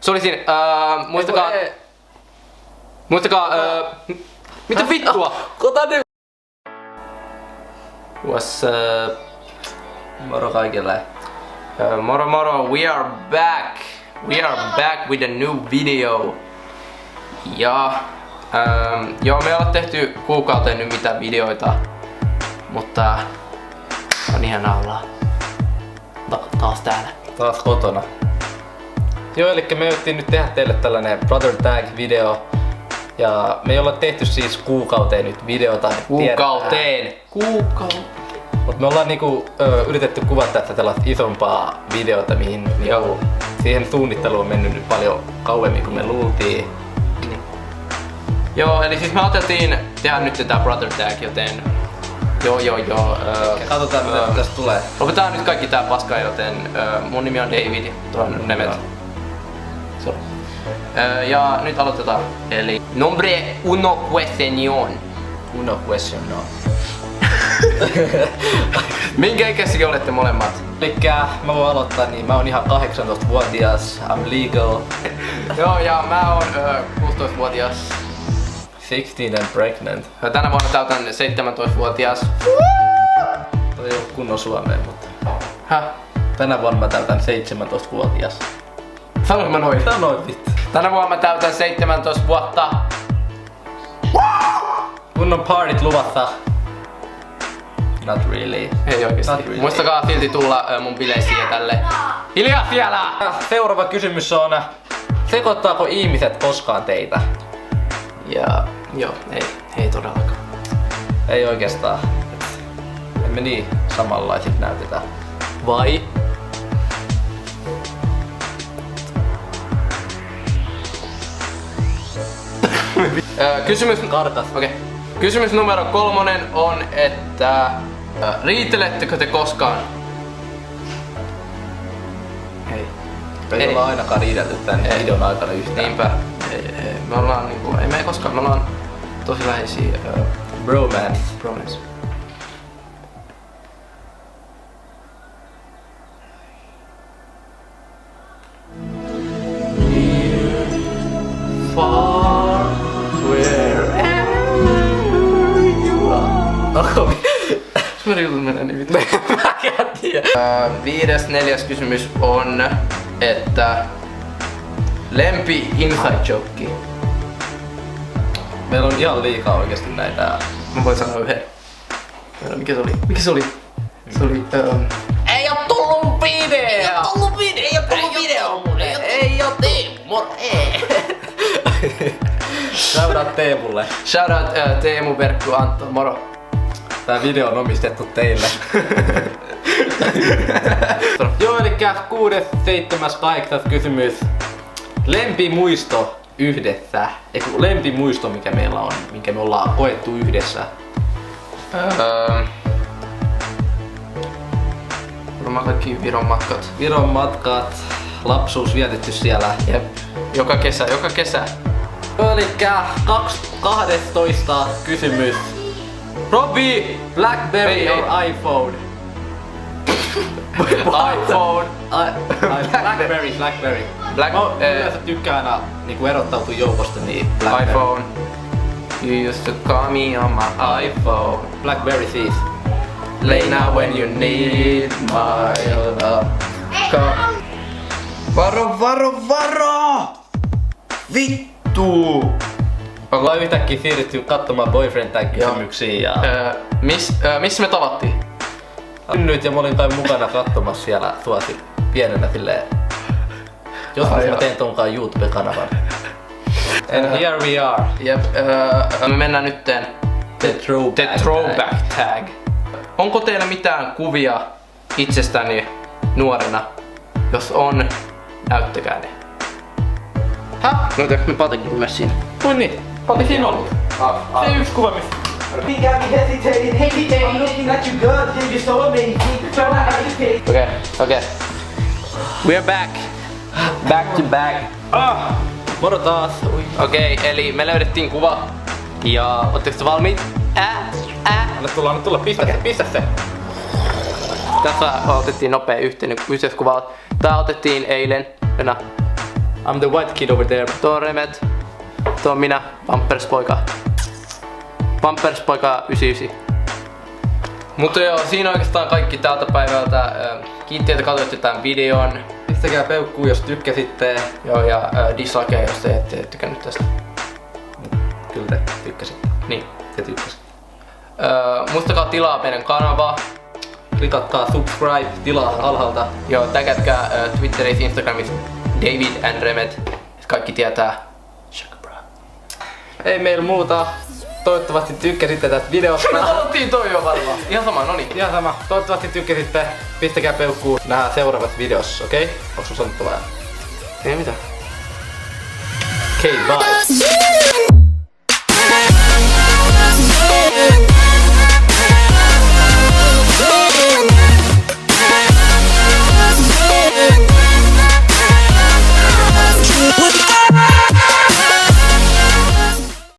Se oli siinä, muistakaa... Muistakaa, mitä vittua? Kota nyt! What's up? Moro kaikille. Moro moro, we are back! We are back with a new video. Ja... joo, me ei olla tehty kuukauteen nyt mitään videoita. Mutta... on ihanaa olla taas täällä. Taas kotona. Joo, eli me yritettiin nyt tehdä teille tällainen Brother Tag video. Ja me ei olla tehty siis kuukauteen nyt videota. Kuukauteen! Mut me ollaan niinku yritetty kuvata tällaista isompaa videota, mihin niinku, siihen suunnitteluun on mennyt nyt paljon kauemmin kuin me luultiin. Niin. Joo, eli siis me ajateltiin tehdä nyt tää Brother Tag, joten... Katsotaan mitä tästä tulee. Lopetetaan nyt kaikki tää paska, joten mun nimi on David, tuolla on Nemet. Ja nyt aloitetaan. Eli nombre uno question. Uno question, no. Minkä ikäisiä olette molemmat? Elikkä mä voin aloittaa, niin mä oon ihan 18-vuotias, I'm legal. Joo, ja mä oon 16-vuotias. 16 and pregnant. Tänä vuonna täytän 17-vuotias. Toi ei oo kunnon suomeen, mutta... Häh? Tänä vuonna mä täytän 17-vuotias. Sanoin mä noin. Sanoit vittu. Tänä vuonna mä täytän 17 vuotta. Kunnon partit luvassa. Not really. Ei oikeesti. Really. Muistakaa silti tulla mun bileisiin ja tälle. Hiljaa siellä! Seuraava kysymys on, sekoittaako ihmiset koskaan teitä? Ja joo, ei todellakaan. Ei oikeastaan. Emme niin samanlaiset näytetä. Vai? Kysymys... Karkas. Okei. Kysymys numero 3 on, että... riitelettekö te koskaan? Ei olla ainakaan riidelty tän videon aikana yhtään. Niinpä. Me ollaan niinku... Ei me koskaan, me ollaan tosi läheisiä... Bromance. Bromance. Far, wherever you are. Mä jutut menee niin vittu. Mäkään tiedä. 4. kysymys on, että lempi inside joke. Meillä on ihan liikaa oikeesti näitä. Mä voin sanoa yhden. Mikä se oli? Se oli... Ei oo tullut video! Ei oo Teemu! Shoutout Teemulle. Shoutout Teemu, Verkku, Antto, moro. Tää video on omistettu teille. Joo, elikkä 6., 7., 8. kysymys. Lempimuisto yhdessä. Eiku lempimuisto mikä meillä on, minkä me ollaan koettu yhdessä. Varmaan kaikki Viron matkat. Viron matkat, lapsuus vietetty siellä. Jep. Joka kesä. Elikkä 12. kysymys. Robi, Blackberry or iPhone? iPhone. Blackberry. Black, Mä yleensä tykkään aina niinku erottautua joukosta, niin Blackberry. iPhone. You used to call me on my iPhone. Blackberry siis. Late now when you need my love. Varo! Vittu! Ollaan yhtäkkiä siirrytty katsomaan boyfriend tag kysymyksiä ja... Missä me tavattiin? Nyt ja mä olin kai mukana katsomassa siellä tuosi pienenä silleen... Joskus mä teen tonkaan YouTube-kanavan. And here we are. Jep, me mennään nytten The throwback tag. Onko teillä mitään kuvia itsestäni nuorena? Jos on, näyttäkää ne. Häh? Noitaks me Patekin myös siinä? Oi niin, Pate siinä ollut. Se yksi kuva missä. You got me hesitating. I'm looking at you good, yeah, you're so amazing. Trying to hesitate. Okay. We're back. Back to back. Moro taas. Okei, eli me löydettiin kuva. Ja ootteko valmiit? Anna tulla, pistä se. Tässä otettiin nopea yhteiskuva. Tää otettiin eilen. I'm the white kid over there. Tuo on Remet. Tuo on minä, Pamperspoika. Pamperspoika 99. Mutta joo, siinä oikeastaan kaikki tältä päivältä. Kiitti, että katsoitte tämän videon. Pistäkää peukkuu, jos tykkäsitte. Joo, ja dislakea, jos te ette tykännyt tästä. Kyllä te tykkäsitte. Niin. Te tykkäsitte. Muistakaa tilaa meidän kanavaa. Klikatkaa subscribe, tilaa alhaalta. Joo, tägätkää Twitterissä, Instagramissa David and Remet. Kaikki tietää. Ei meillä muuta. Toivottavasti tykkäsitte tästä videosta. Me sanottiin toi jo varmaan. Ihan sama, noniin. Ihan sama. Toivottavasti tykkäsitte. Pistäkää peukkuu. Nähdään seuraavassa videossa, okei? Okay? Onko sun sanottavaa? Ei mitään. Okei, bye.